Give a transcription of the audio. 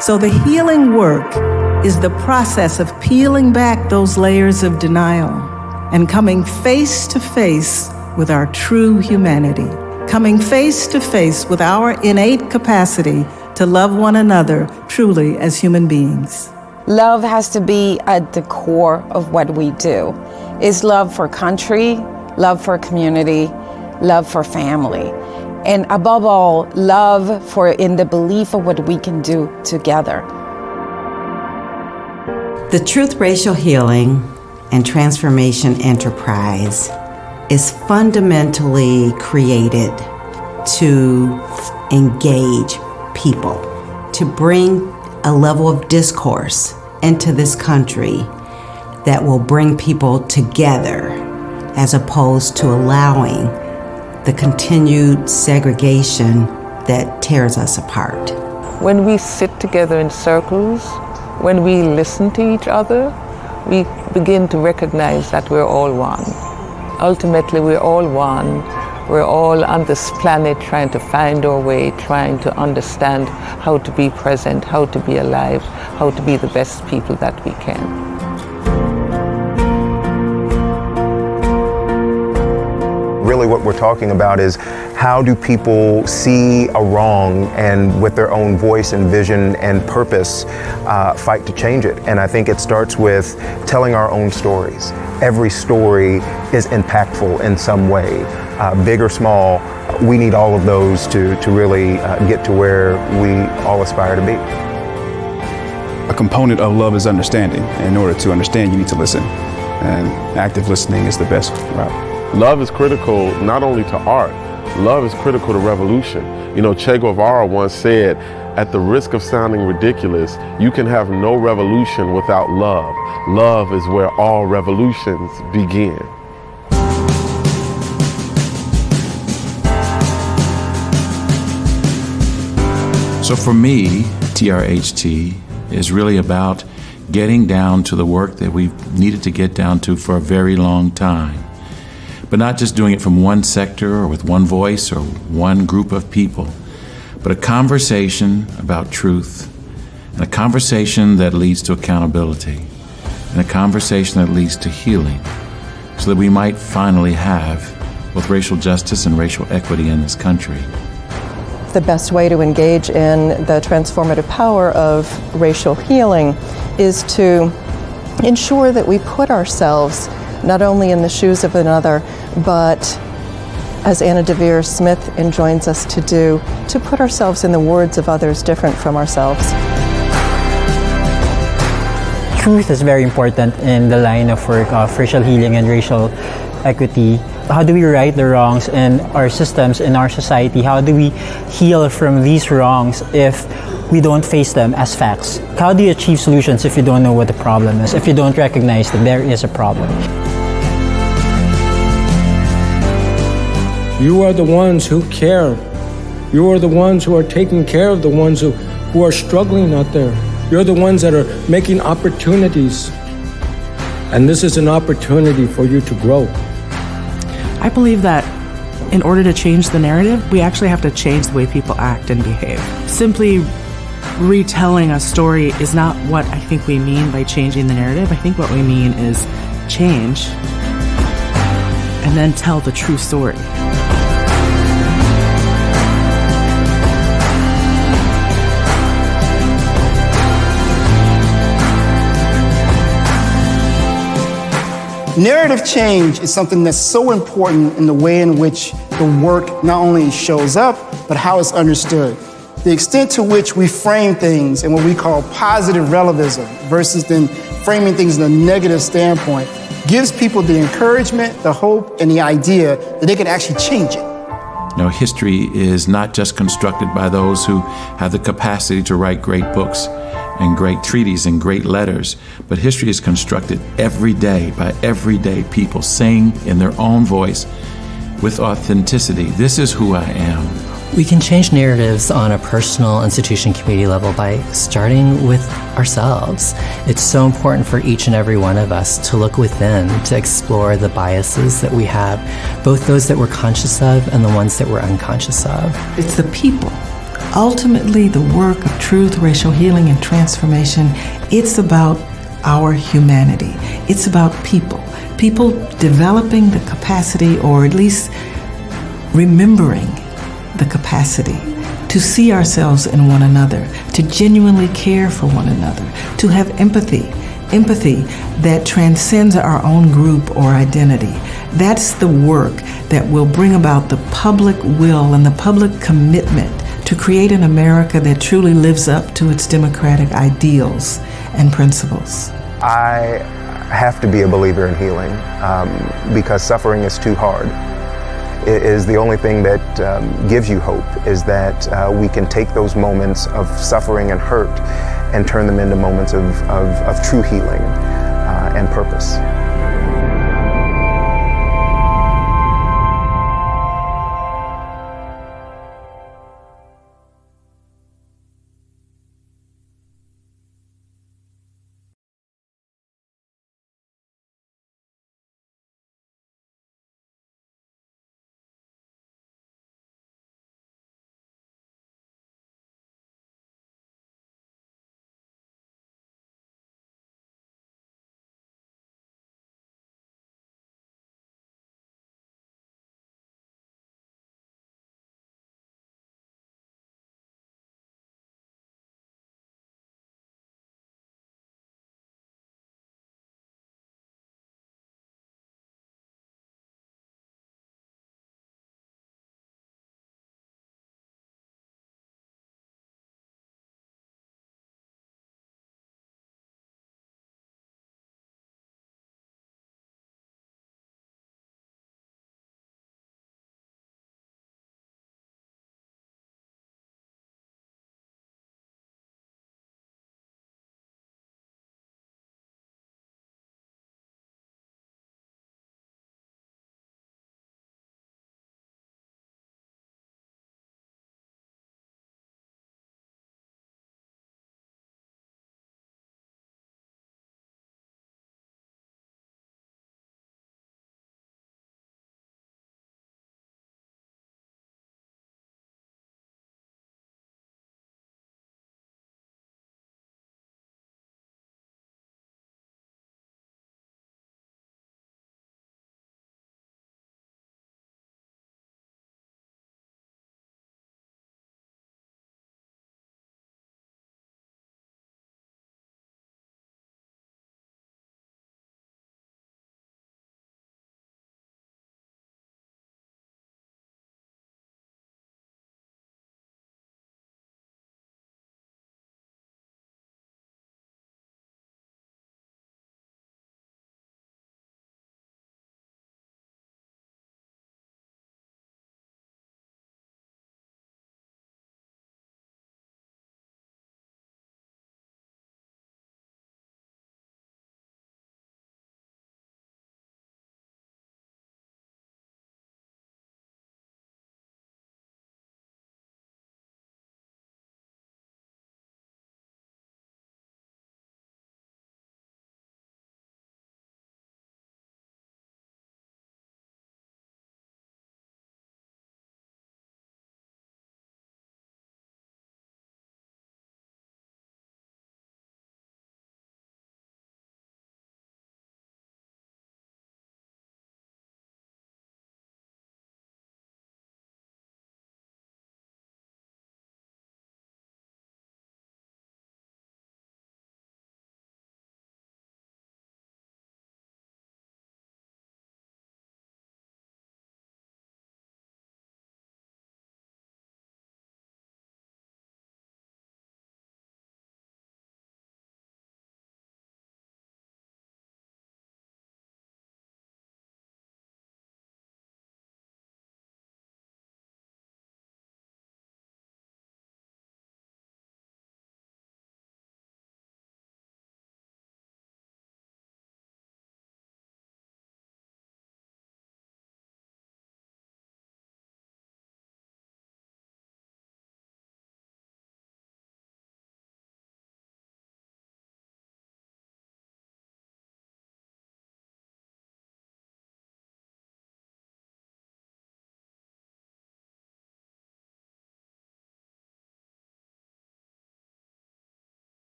So the healing work is the process of peeling back those layers of denial and coming face to face with our true humanity, coming face to face with our innate capacity to love one another truly as human beings. Love has to be at the core of what we do. It's love for country, love for community, love for family. And above all, love for in the belief of what we can do together. The Truth Racial Healing and Transformation Enterprise is fundamentally created to engage people, to bring a level of discourse into this country that will bring people together as opposed to allowing the continued segregation that tears us apart. When we sit together in circles, when we listen to each other, we begin to recognize that we're all one. Ultimately, we're all one. We're all on this planet trying to find our way, trying to understand how to be present, how to be alive, how to be the best people that we can. Really what we're talking about is how do people see a wrong and with their own voice and vision and purpose fight to change it. And I think it starts with telling our own stories. Every story is impactful in some way, big or small. We need all of those to really get to where we all aspire to be. A component of love is understanding. In order to understand, you need to listen. And active listening is the best route. Love is critical not only to art, love is critical to revolution. You know, Che Guevara once said, at the risk of sounding ridiculous, you can have no revolution without love. Love is where all revolutions begin. So for me, TRHT is really about getting down to the work that we've needed to get down to for a very long time. But not just doing it from one sector or with one voice or one group of people, but a conversation about truth, and a conversation that leads to accountability, and a conversation that leads to healing, so that we might finally have both racial justice and racial equity in this country. The best way to engage in the transformative power of racial healing is to ensure that we put ourselves not only in the shoes of another, but as Anna Deavere Smith enjoins us to do, to put ourselves in the words of others different from ourselves. Truth is very important in the line of work of racial healing and racial equity. How do we right the wrongs in our systems, in our society? How do we heal from these wrongs if we don't face them as facts? How do you achieve solutions if you don't know what the problem is, if you don't recognize that there is a problem? You are the ones who care. You are the ones who are taking care of the ones who are struggling out there. You're the ones that are making opportunities. And this is an opportunity for you to grow. I believe that in order to change the narrative, we actually have to change the way people act and behave. Simply retelling a story is not what I think we mean by changing the narrative. I think what we mean is change and then tell the true story. Narrative change is something that's so important in the way in which the work not only shows up, but how it's understood. The extent to which we frame things in what we call positive relativism versus then framing things in a negative standpoint gives people the encouragement, the hope, and the idea that they can actually change it. You know, history is not just constructed by those who have the capacity to write great books and great treaties and great letters, but history is constructed every day by everyday people saying in their own voice with authenticity, this is who I am. We can change narratives on a personal, institution, community level by starting with ourselves. It's so important for each and every one of us to look within, to explore the biases that we have, both those that we're conscious of and the ones that we're unconscious of. It's the people Ultimately, the work of truth, racial healing, and transformation, it's about our humanity. It's about people. People developing the capacity, or at least remembering the capacity to see ourselves in one another, to genuinely care for one another, to have empathy that transcends our own group or identity. That's the work that will bring about the public will and the public commitment to create an America that truly lives up to its democratic ideals and principles. I have to be a believer in healing because suffering is too hard. It is the only thing that gives you hope, is that we can take those moments of suffering and hurt and turn them into moments of true healing and purpose.